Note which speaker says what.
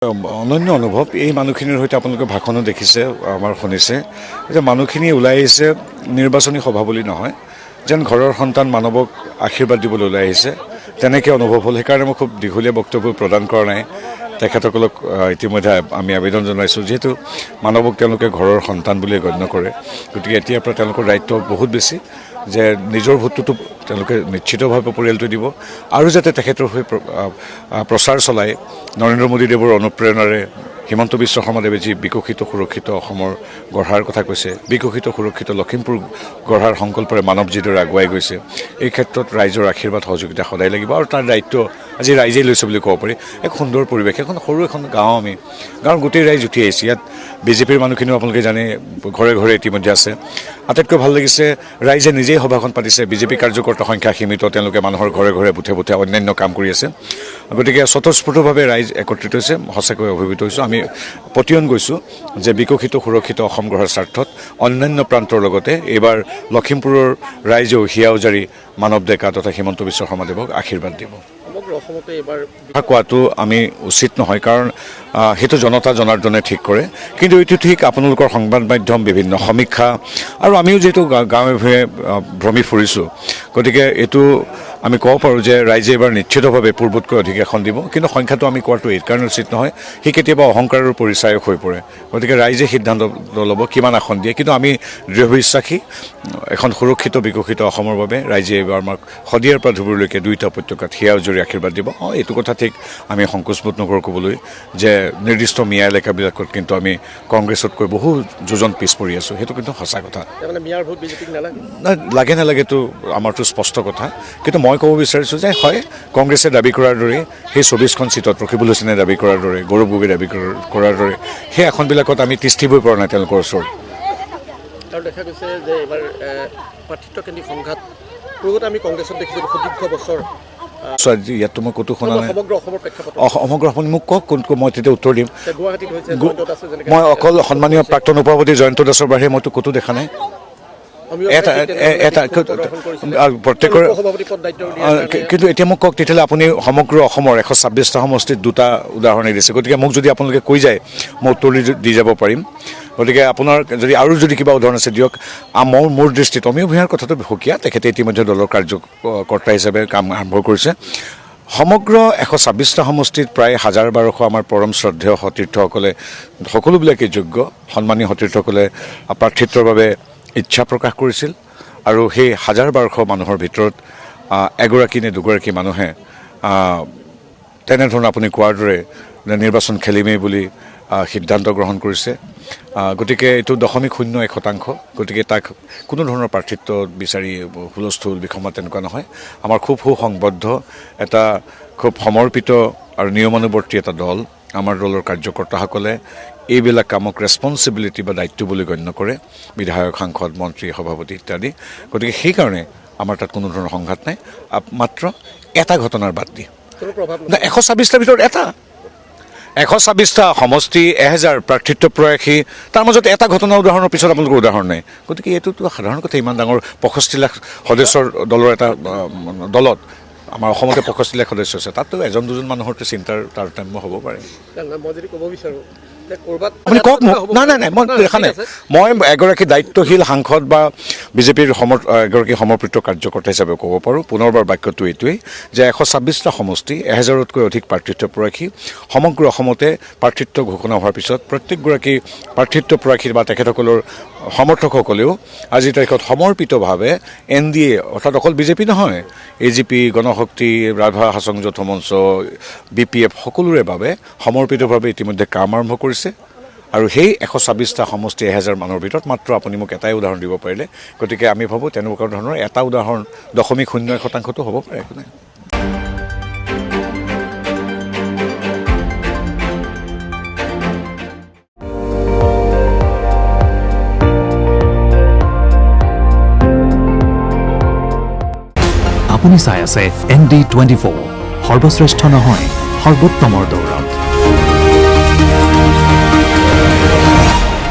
Speaker 1: অনন্য অনুভৱ। এই মানুহখিনিৰ সৈতে আপোনালোকে ভাষণো দেখিছে, আমাৰ শুনিছে যে মানুহখিনি ওলাই আহিছে নিৰ্বাচনী সভা বুলি নহয়, যেন ঘৰৰ সন্তান মানৱক আশীৰ্বাদ দিবলৈ ওলাই আহিছে তেনেকৈ অনুভৱ হ'ল। সেইকাৰণে মই খুব দীঘলীয়া বক্তব্য প্ৰদান কৰা নাই। তেখেতসকলক ইতিমধ্যে আমি আবেদন জনাইছোঁ, যিহেতু মানৱক তেওঁলোকে ঘৰৰ সন্তান বুলিয়ে গণ্য কৰে, গতিকে এতিয়াৰ পৰা তেওঁলোকৰ দায়িত্ব বহুত বেছি যে নিজৰ ভোটটোতো তেওঁলোকে নিশ্চিতভাৱে পৰিয়ালটো দিব আৰু যাতে তেখেতৰ হৈ প্ৰচাৰ চলায়। নৰেন্দ্ৰ মোদীদেৱৰ অনুপ্ৰেৰণাৰে হিমন্ত বিশ্ব শৰ্মাদেৱে যি বিকশিত সুৰক্ষিত অসমৰ গঢ়াৰ কথা কৈছে, বিকশিত সুৰক্ষিত লখিমপুৰ গঢ়াৰ সংকল্পৰে মানৱ যিদৰে আগুৱাই গৈছে, এই ক্ষেত্ৰত ৰাইজৰ আশীৰ্বাদ সহযোগিতা সদায় লাগিব আৰু তাৰ দায়িত্ব আজি ৰাইজেই লৈছে বুলি ক'ব পাৰি। এক সুন্দৰ পৰিৱেশ, এখন সৰু এখন গাঁও, আমি গাঁৱৰ গোটেই ৰাইজ উঠি আহিছে। ইয়াত বিজেপিৰ মানুহখিনিও আপোনালোকে জানে ঘৰে ঘৰে ইতিমধ্যে আছে। আটাইতকৈ ভাল লাগিছে ৰাইজে নিজেই সভাখন পাতিছে। বিজেপি কাৰ্যকৰ্তাৰ সংখ্যা সীমিত, তেওঁলোকে মানুহৰ ঘৰে ঘৰে বুথে বুথে অন্যান্য কাম কৰি আছে। গতিকে স্বতঃস্ফূৰ্তভাৱে ৰাইজ একত্ৰিত হৈছে, সঁচাকৈ অভিভূত হৈছোঁ। আমি পতিয়ন গৈছোঁ যে বিকশিত সুৰক্ষিত অসম গঢ়াৰ স্বাৰ্থত অন্যান্য প্ৰান্তৰ লগতে এইবাৰ লখিমপুৰৰ ৰাইজেও হিয়া উজাৰি মানৱ ডেকা তথা হিমন্ত বিশ্ব শৰ্মাদেৱক আশীৰ্বাদ দিব। কোৱাটো আমি উচিত নহয়, কাৰণ সেইটো জনতা জনাৰ্দনে ঠিক কৰে। কিন্তু এইটো ঠিক আপোনালোকৰ সংবাদ মাধ্যম, বিভিন্ন সমীক্ষা আৰু আমিও যিহেতু গাঁৱে ভূঞে ভ্ৰমি ফুৰিছোঁ, গতিকে এইটো আমি ক'ব পাৰোঁ যে ৰাইজে এইবাৰ নিশ্চিতভাৱে পূৰ্বতকৈ অধিক আসন দিব। কিন্তু সংখ্যাটো আমি কোৱাটো এই কাৰণে উচিত নহয়, সি কেতিয়াবা অহংকাৰৰ পৰিচায়ক হৈ পৰে। গতিকে ৰাইজে সিদ্ধান্ত ল'ব কিমান আসন দিয়ে। কিন্তু আমি দৃঢ় বিশ্বাসী এখন সুৰক্ষিত বিকশিত অসমৰ বাবে ৰাইজে এইবাৰ আমাক শদিয়াৰ পৰা ধুবুৰীলৈকে দুয়োটা উপত্যকাত হিয়া উজৰি আশীৰ্বাদ দিব। এইটো কথা ঠিক, আমি সংকোচবোধ নকৰোঁ ক'বলৈ যে নিৰ্দিষ্ট মিয়া এলেকাবিলাকত কিন্তু আমি কংগ্ৰেছতকৈ বহু যোজন পিছ পৰি আছোঁ। সেইটো কিন্তু সঁচা কথা। লাগে নালাগেতো আমাৰতো স্পষ্ট কথা। কিন্তু মই ক'ব বিচাৰিছোঁ যে হয়, কংগ্ৰেছে দাবী কৰাৰ দৰে সেই 24খন চিটত ৰকিবুল হুছেইনে দাবী কৰাৰ দৰে, গৌৰৱ গগৈয়ে দাবী কৰাৰ দৰে সেই আসনবিলাকত আমি তিষ্ঠিবই পৰা নাই তেওঁলোকৰ ওচৰত।
Speaker 2: আৰু দেখা গৈছে যে এইবাৰ প্ৰাৰ্থিত্বকেন্দ্ৰিক সংঘাত পূৰ্বতে আমি কংগ্ৰেছত দেখিছিলোঁ সুদীৰ্ঘ বছৰ।
Speaker 1: ইয়াততো মই ক'তো শুনা নাই।
Speaker 2: সমগ্ৰ অসমৰ প্ৰেক্ষাপটত
Speaker 1: সমগ্ৰ অসম মোক কওক, মই তেতিয়া উত্তৰ দিম।
Speaker 2: গুৱাহাটীত হৈছে,
Speaker 1: মই অকল সন্মানীয় প্ৰাক্তন সভাপতি জয়ন্ত দাসৰ বাহিৰে মইতো ক'তো দেখা নাই। প্ৰত্যেকৰ কিন্তু এতিয়া মোক কওক, তেতিয়াহ'লে আপুনি সমগ্ৰ অসমৰ 126টা সমষ্টিত দুটা উদাহৰণেই দিছে। গতিকে মোক যদি আপোনালোকে কৈ যায় মই উত্তৰ দি যাব পাৰিম। গতিকে আপোনাৰ যদি আৰু যদি কিবা উদাহৰণ আছে দিয়ক। মোৰ দৃষ্টিত অমীয় ভূঞাৰ কথাটো সুকীয়া, তেখেতে ইতিমধ্যে দলৰ কাৰ্যকৰ্তা হিচাপে কাম আৰম্ভ কৰিছে। সমগ্ৰ 126টা সমষ্টিত প্ৰায় 1000-1200 আমাৰ পৰম শ্ৰদ্ধেয় সতীৰ্থসকলে, সকলোবিলাকেই যোগ্য সন্মানীয় সতীৰ্থসকলে প্ৰাৰ্থিত্বৰ বাবে ইচ্ছা প্ৰকাশ কৰিছিল। আৰু সেই 1000-1200 মানুহৰ ভিতৰত এগৰাকী নে দুগৰাকী মানুহে তেনেধৰণৰ আপুনি কোৱাৰ দৰে নিৰ্বাচন খেলিমেই বুলি সিদ্ধান্ত গ্ৰহণ কৰিছে। গতিকে এইটো 0.01%। গতিকে তাক কোনো ধৰণৰ প্ৰাৰ্থিত্ব বিচাৰি হুলস্থুল বিষমা তেনেকুৱা নহয়। আমাৰ খুব সুসংবদ্ধ এটা, খুব সমৰ্পিত আৰু নিয়মানুৱৰ্তী এটা দল। আমাৰ দলৰ কাৰ্যকৰ্তাসকলে এইবিলাক কামক ৰেছপনচিবিলিটি বা দায়িত্ব বুলি গণ্য কৰে, বিধায়ক, সাংসদ, মন্ত্ৰী, সভাপতি ইত্যাদি। গতিকে সেইকাৰণে আমাৰ তাত কোনো ধৰণৰ সংঘাত নাই। মাত্ৰ এটা ঘটনাৰ বাদ দি 126টাৰ ভিতৰত এটা, 126টা সমষ্টি, 1000 প্ৰাৰ্থিত্ব প্ৰয়াসী, তাৰ মাজত এটা ঘটনা উদাহৰণৰ পিছত আপোনালোকৰ উদাহৰণ নাই। গতিকে এইটোতো সাধাৰণ কথা। ইমান ডাঙৰ 65 লাখ সদস্যৰ দলৰ এটা দলত আমাৰ অসমতে 65 লাখ সদস্য আছে, তাততো এজন দুজন মানুহৰতো চিন্তাৰ তাৰতম্য হ'ব পাৰে।
Speaker 2: মই যদি ক'ব বিচাৰোঁ
Speaker 1: আপুনি কওক মোক। নাই মই দেখা নাই। মই এগৰাকী দায়িত্বশীল সাংসদ বা বিজেপিৰ এগৰাকী সমৰ্পিত কাৰ্যকৰ্তা হিচাপে ক'ব পাৰোঁ পুনৰবাৰ বাক্যটো এইটোৱেই যে 126টা সমষ্টি, 1000তকৈ অধিক প্ৰাৰ্থিত্ব প্ৰয়াসী, সমগ্ৰ অসমতে প্ৰাৰ্থিত্ব ঘোষণা হোৱাৰ পিছত প্ৰত্যেকগৰাকী প্ৰাৰ্থিত্ব প্ৰয়াসী বা তেখেতসকলৰ সমৰ্থকসকলেও আজিৰ তাৰিখত সমৰ্পিতভাৱে NDA অৰ্থাৎ অকল বিজেপি নহয়, AGP, গণশক্তি, ৰাভা হাছং যৌথ মঞ্চ, BPF সকলোৰে বাবে সমৰ্পিতভাৱে ইতিমধ্যে কাম আৰম্ভ কৰিছে। আৰু সেই 126টা সমষ্টি 1000 মানুহৰ ভিতৰত মাত্ৰ আপুনি মোক এটাই উদাহৰণ দিব পাৰিলে। গতিকে আমি ভাবোঁ তেনেকুৱা ধৰণৰ এটা উদাহৰণ 0.01%টো হ'ব পাৰে, একো নাই।
Speaker 3: আপুনি চাই আছে ND24, সৰ্বশ্ৰেষ্ঠ নহয়, সৰ্বোত্তমৰ দৌৰত।